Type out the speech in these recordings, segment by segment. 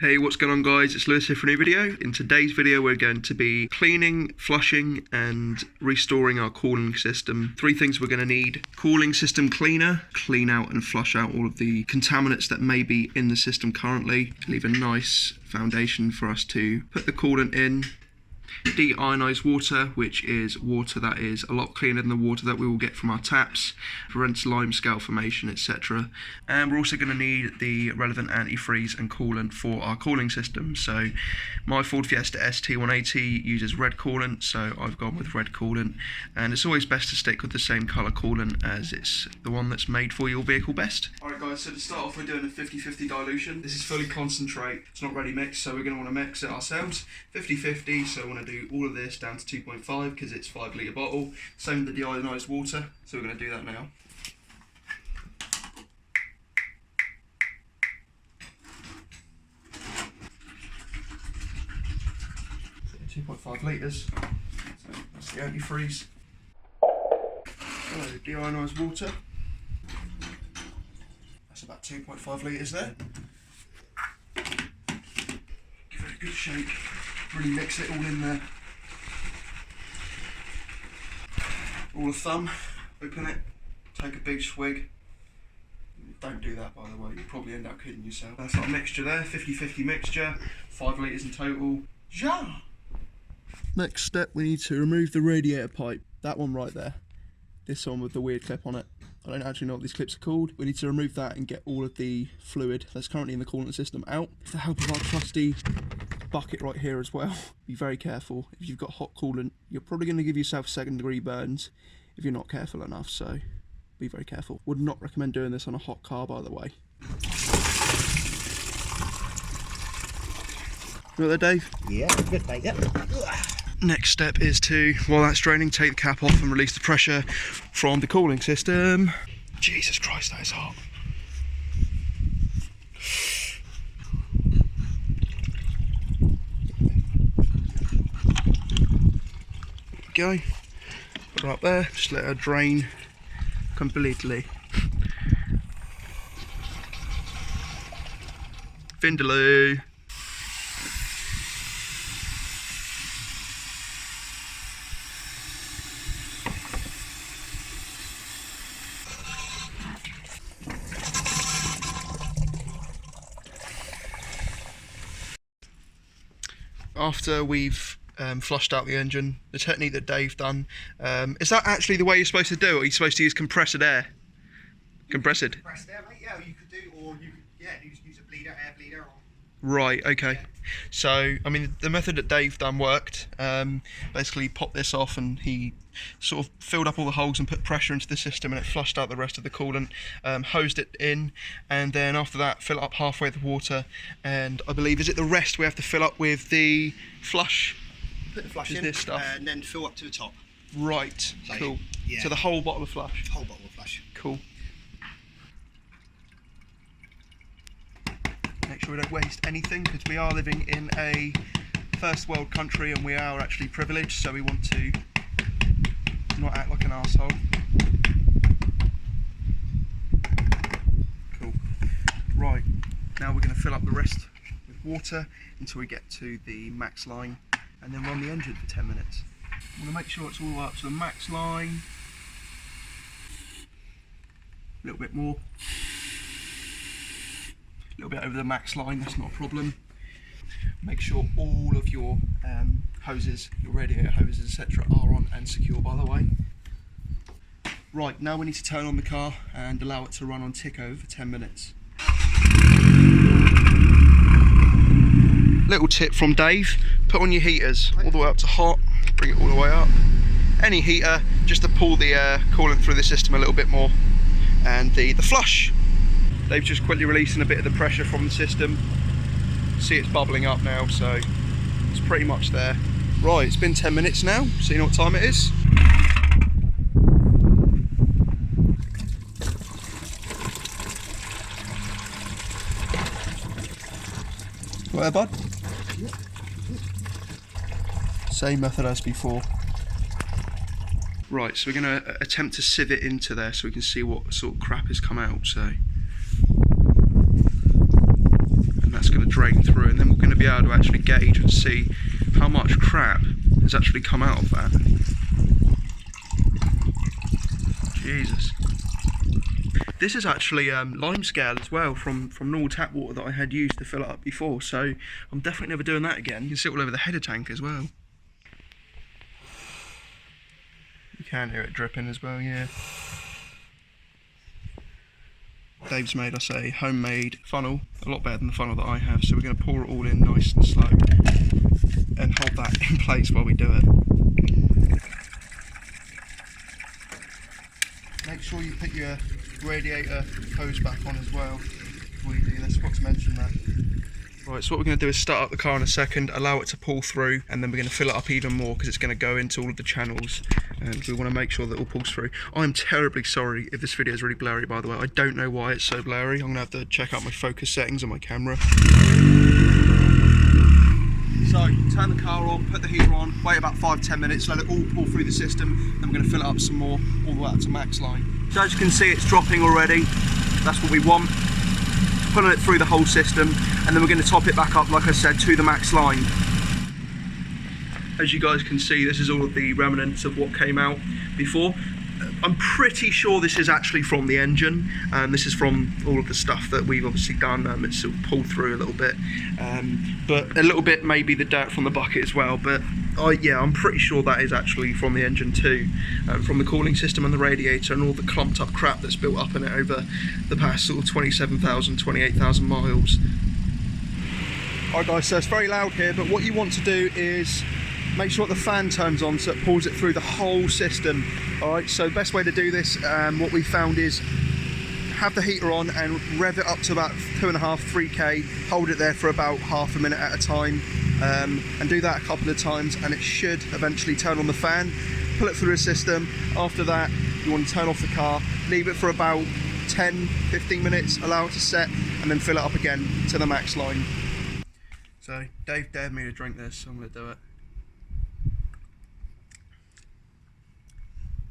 Hey, what's going on guys? It's Lewis here for a new video. In today's video we're going to be cleaning, flushing and restoring our cooling system. Three things we're going to need: cooling system cleaner, clean out and flush out all of the contaminants that may be in the system currently, to leave a nice foundation for us to put the coolant in. Deionized water, which is water that is a lot cleaner than the water that we will get from our taps, prevents limescale formation, etc. And we're also going to need the relevant antifreeze and coolant for our cooling system. So my Ford Fiesta ST180 uses red coolant, so I've gone with red coolant, and it's always best to stick with the same colour coolant as it's the one that's made for your vehicle best. Alright guys, so to start off we're doing a 50-50 dilution. This is fully concentrate, it's not ready mixed, so we're going to want to mix it ourselves. 50-50, so I want to do all of this down to 2.5 because it's 5 litre bottle. Same with the deionized water, so we're going to do that now. So 2.5 litres, so that's the antifreeze. So deionized water, that's about 2.5 litres there. Give it a good shake, really mix it all in there. Rule of thumb, open it, take a big swig. Don't do that by the way, you'll probably end up kidding yourself. That's our mixture there, 50-50 mixture, 5 litres in total. Ja! Next step, we need to remove the radiator pipe, that one right there. This one with the weird clip on it. I don't actually know what these clips are called. We need to remove that and get all of the fluid that's currently in the coolant system out. With the help of our trusty bucket right here as well. Be very careful. If you've got hot coolant, you're probably going to give yourself second-degree burns if you're not careful enough, so be very careful. Would not recommend doing this on a hot car, by the way. You right there, Dave? Yeah, good mate, yep. Next step is to, while that's draining, take the cap off and release the pressure from the cooling system. Jesus Christ, that is hot. There we go. Put her up there, just let her drain completely. Vindaloo. After we've flushed out the engine, the technique that Dave done, is that actually the way you're supposed to do it? Or are you supposed to use compressed air? Compressed air, mate, yeah, you could do, or you could use a bleeder, air bleeder. Or... Right, okay. Yeah. So, I mean, the method that Dave done worked. Basically popped this off and he sort of filled up all the holes and put pressure into the system, and it flushed out the rest of the coolant, hosed it in, and then after that fill it up halfway with water, and I believe, is it the rest we have to fill up with the flush? Put the flush in, this stuff. And then fill up to the top. Right, So, cool. Yeah. So the whole bottle of flush? Whole bottle of flush. Cool. Make sure we don't waste anything, because we are living in a first world country and we are actually privileged, so we want to not act like an arsehole. Cool. Right, now we're going to fill up the rest with water until we get to the max line, and then run the engine for 10 minutes. I'm going to make sure it's all up to the max line. A little bit more. A little bit over the max line, that's not a problem. Make sure all of your hoses, your radiator hoses, etc. are on and secure, by the way. Right, now we need to turn on the car and allow it to run on tick over for 10 minutes. Little tip from Dave, put on your heaters all the way up to hot, bring it all the way up. Any heater, just to pull the coolant through the system a little bit more. And the flush. Dave's just quickly releasing a bit of the pressure from the system. See, it's bubbling up now, so it's pretty much there. Right, it's been 10 minutes now, so you know what time it is? Right there, bud? Same method as before. Right, so we're going to attempt to sieve it into there so we can see what sort of crap has come out. So, and that's going to drain through, and then we're going to be able to actually gauge and see how much crap has actually come out of that. Jesus. This is actually lime scale as well from normal tap water that I had used to fill it up before, so I'm definitely never doing that again. You can see it all over the header tank as well. You can hear it dripping as well, yeah. Dave's made us a homemade funnel, a lot better than the funnel that I have, so we're going to pour it all in nice and slow and hold that in place while we do it. Make sure you put your radiator hose back on as well before you do this. Forgot to mention that. Right, so what we're going to do is start up the car in a second, allow it to pull through, and then we're going to fill it up even more because it's going to go into all of the channels, and we want to make sure that it all pulls through. I'm terribly sorry if this video is really blurry, by the way. I don't know why it's so blurry. I'm going to have to check out my focus settings on my camera. So, turn the car on, put the heater on, wait about 5-10 minutes, let it all pull through the system, then we're going to fill it up some more, all the way up to max line. So as you can see, it's dropping already. That's what we want. Pulling it through the whole system, and then we're going to top it back up, like I said, to the max line. As you guys can see, this is all of the remnants of what came out before. I'm pretty sure this is actually from the engine, and this is from all of the stuff that we've obviously done. It's sort of pulled through a little bit, but a little bit maybe the dirt from the bucket as well, but yeah, I'm pretty sure that is actually from the engine too, from the cooling system and the radiator and all the clumped up crap that's built up in it over the past sort of 27,000, 28,000 miles. Alright guys, so it's very loud here, but what you want to do is make sure the fan turns on so it pulls it through the whole system. Alright, so the best way to do this, what we found is have the heater on and rev it up to about 2.5, 3k, hold it there for about half a minute at a time, and do that a couple of times, and it should eventually turn on the fan, pull it through the system. After that, you want to turn off the car, leave it for about 10-15 minutes, allow it to set, and then fill it up again to the max line. So Dave dared me to drink this, so I'm going to do it.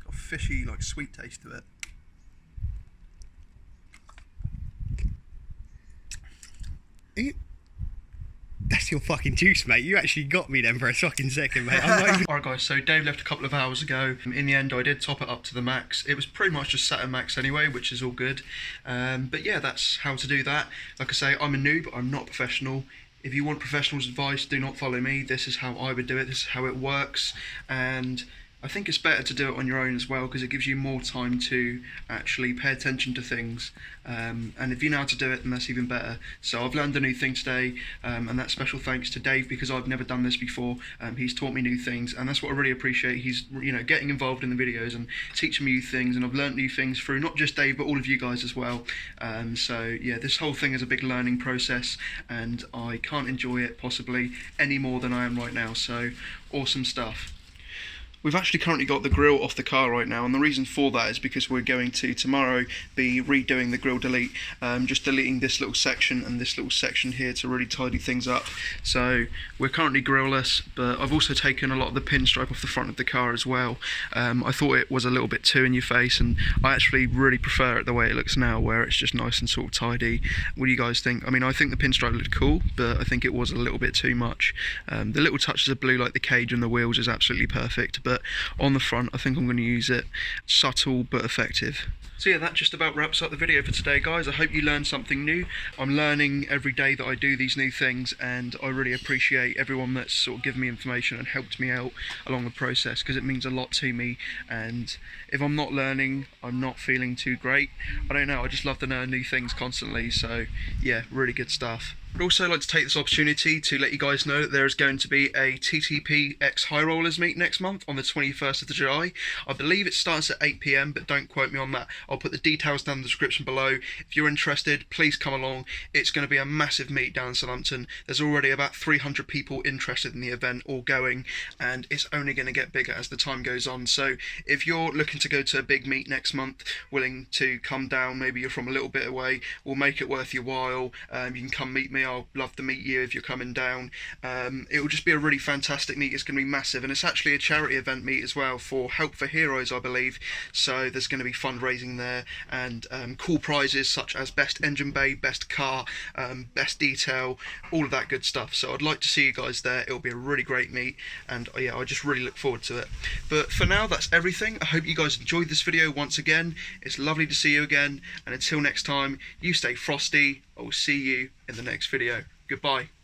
Got a fishy, like, sweet taste to it. That's your fucking juice, mate. You actually got me then for a fucking second, mate. I'm not even... Alright guys, so Dave left a couple of hours ago. In the end, I did top it up to the max. It was pretty much just set at max anyway, which is all good. But yeah, that's how to do that. Like I say, I'm a noob, I'm not professional. If you want professionals' advice, do not follow me. This is how I would do it, this is how it works. And I think it's better to do it on your own as well, because it gives you more time to actually pay attention to things, and if you know how to do it, then that's even better. So I've learned a new thing today, and that's special thanks to Dave, because I've never done this before. He's taught me new things, and that's what I really appreciate. He's, you know, getting involved in the videos and teaching me new things, and I've learned new things through not just Dave but all of you guys as well. So yeah, this whole thing is a big learning process, and I can't enjoy it possibly any more than I am right now. So awesome stuff. We've actually currently got the grille off the car right now, and the reason for that is because we're going to tomorrow be redoing the grille delete, just deleting this little section and this little section here to really tidy things up. So we're currently grille-less, but I've also taken a lot of the pinstripe off the front of the car as well. I thought it was a little bit too in your face, and I actually really prefer it the way it looks now, where it's just nice and sort of tidy. What do you guys think? I mean, I think the pinstripe looked cool, but I think it was a little bit too much. The little touches of blue like the cage and the wheels is absolutely perfect, but on the front I think I'm going to use it subtle but effective. So yeah, that just about wraps up the video for today, guys. I hope you learned something new. I'm learning every day that I do these new things, and I really appreciate everyone that's sort of given me information and helped me out along the process, because it means a lot to me. And if I'm not learning, I'm not feeling too great. I don't know, I just love to learn new things constantly. So yeah, really good stuff. I'd also like to take this opportunity to let you guys know that there is going to be a TTP X High Rollers meet next month on the 21st of July. I believe it starts at 8 PM, but don't quote me on that. I'll put the details down in the description below. If you're interested, please come along. It's going to be a massive meet down in Southampton. There's already about 300 people interested in the event, all going, and it's only going to get bigger as the time goes on. So if you're looking to go to a big meet next month, willing to come down, maybe you're from a little bit away, we'll make it worth your while. You can come meet me. me, I'll love to meet you if you're coming down. It will just be a really fantastic meet. It's going to be massive, and it's actually a charity event meet as well for Help for Heroes, I believe. So there's going to be fundraising there, and cool prizes such as best engine bay, best car, best detail, all of that good stuff. So I'd like to see you guys there. It'll be a really great meet, and yeah, I just really look forward to it. But for now, that's everything. I hope you guys enjoyed this video once again. It's lovely to see you again, and until next time, you stay frosty. I will see you in the next video. Goodbye.